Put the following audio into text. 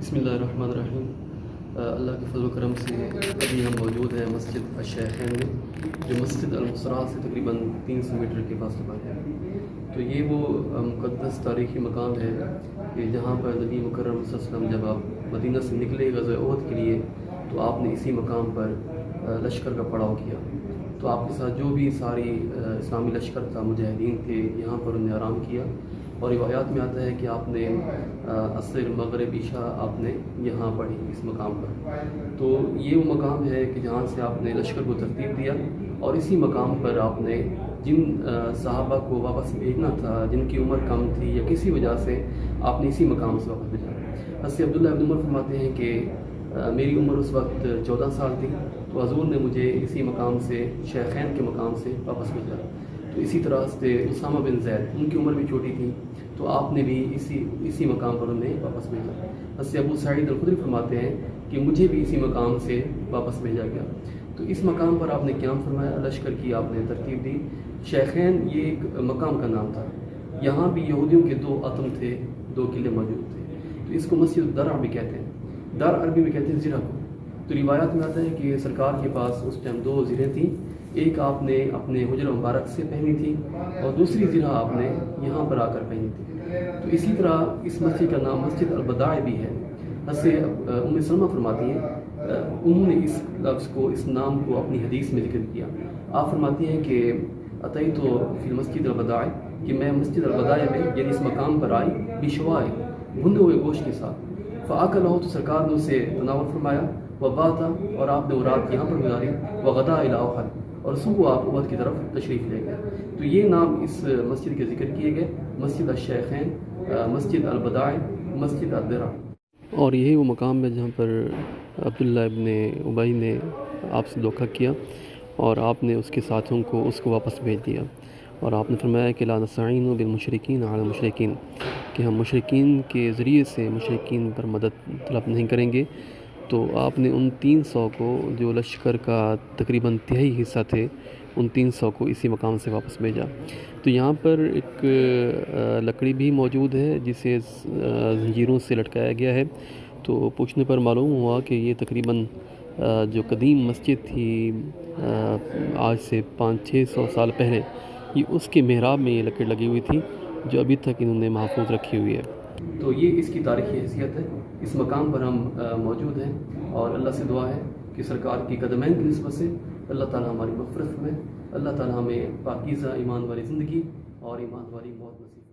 بسم اللہ الرحمن الرحیم۔ اللہ کے فضل و کرم سے ابھی ہم موجود ہیں مسجد الشیخین میں، جو مسجد المسرا سے تقریباً 300 میٹر کے فاصلے پر ہے۔ تو یہ وہ مقدس تاریخی مقام ہے کہ جہاں پر نبی مکرم صلی اللہ علیہ وسلم جب آپ مدینہ سے نکلے غزوہ احد کے لیے تو آپ نے اسی مقام پر لشکر کا پڑاؤ کیا۔ تو آپ کے ساتھ جو بھی ساری اسلامی لشکر تھا، مجاہدین تھے، یہاں پر انہیں آرام کیا۔ اور روایات میں آتا ہے کہ آپ نے عصر مغرب عشاء آپ نے یہاں پڑھی اس مقام پر۔ تو یہ وہ مقام ہے کہ جہاں سے آپ نے لشکر کو ترتیب دیا، اور اسی مقام پر آپ نے جن صحابہ کو واپس بھیجنا تھا، جن کی عمر کم تھی یا کسی وجہ سے، آپ نے اسی مقام سے واپس بھیجا۔ حضرت عبداللہ ابن عمر فرماتے ہیں کہ میری عمر اس وقت 14 سال تھی، تو حضور نے مجھے اسی مقام سے، شیخین کے مقام سے واپس بھیجا۔ تو اسی طرح سے اسامہ بن زید، ان کی عمر بھی چھوٹی تھی، تو آپ نے بھی اسی مقام پر انہیں واپس بھیجا۔ حضرت ابو سعید الخدری فرماتے ہیں کہ مجھے بھی اسی مقام سے واپس بھیجا گیا۔ تو اس مقام پر آپ نے قیام فرمایا، لشکر کی آپ نے ترتیب دی۔ شیخین یہ ایک مقام کا نام تھا۔ یہاں بھی یہودیوں کے 2 عتم تھے، 2 قلعے موجود تھے۔ تو اس کو مسجد الدرع بھی کہتے ہیں، در عربی میں کہتے ہیں زرہ کو۔ تو روایات میں آتا ہے کہ سرکار کے پاس اس ٹائم 2 زرہیں تھیں، ایک آپ نے اپنے حجر مبارک سے پہنی تھی اور دوسری زرہ آپ نے یہاں پر آ کر پہنی تھی۔ تو اسی طرح اس مسجد کا نام مسجد البداع بھی ہے۔ حضرت ام سلمہ فرماتی ہیں، انہوں نے اس لفظ کو، اس نام کو اپنی حدیث میں ذکر کیا۔ آپ فرماتی ہیں کہ اتیت فی المسجد البداع، کہ میں مسجد البداع میں یعنی اس مقام پر آئی، بشوائے، بھنے ہوئے گوشت کے ساتھ، فاکلہ، تو سرکار نے اسے تناول فرمایا، وباتا، اور آپ نے وہ رات یہاں پر گزاری، وغدا الی احد، اور صبح آپ احد کی طرف تشریف لے گئے۔ تو یہ نام اس مسجد کے ذکر کیے گئے، مسجد الشیخین، مسجد البداع، مسجد الدرع۔ اور یہی وہ مقام ہے جہاں پر عبداللہ ابن ابی نے آپ سے دھوکہ کیا، اور آپ نے اس کے ساتھیوں کو اس کو واپس بھیج دیا، اور آپ نے فرمایا کہ لا نستعین بالمشرکین علی المشرکین، کہ ہم مشرکین کے ذریعے سے مشرکین پر مدد طلب نہیں کریں گے۔ تو آپ نے ان 300 کو، جو لشکر کا تقریباً تہائی حصہ تھے، ان 300 کو اسی مقام سے واپس بھیجا۔ تو یہاں پر ایک لکڑی بھی موجود ہے جسے زنجیروں سے لٹکایا گیا ہے۔ تو پوچھنے پر معلوم ہوا کہ یہ تقریباً جو قدیم مسجد تھی آج سے 500-600 سال پہلے، یہ اس کے محراب میں یہ لکڑ لگی ہوئی تھی، جو ابھی تک انہوں نے محفوظ رکھی ہوئی ہے۔ تو یہ اس کی تاریخی حیثیت ہے۔ اس مقام پر ہم موجود ہیں، اور اللہ سے دعا ہے کہ سرکار کی قدمین کی نسبت سے اللہ تعالیٰ ہماری مغفرت میں، اللہ تعالیٰ ہمیں پاکیزہ ایمان والی زندگی اور ایمان والی موت نصیب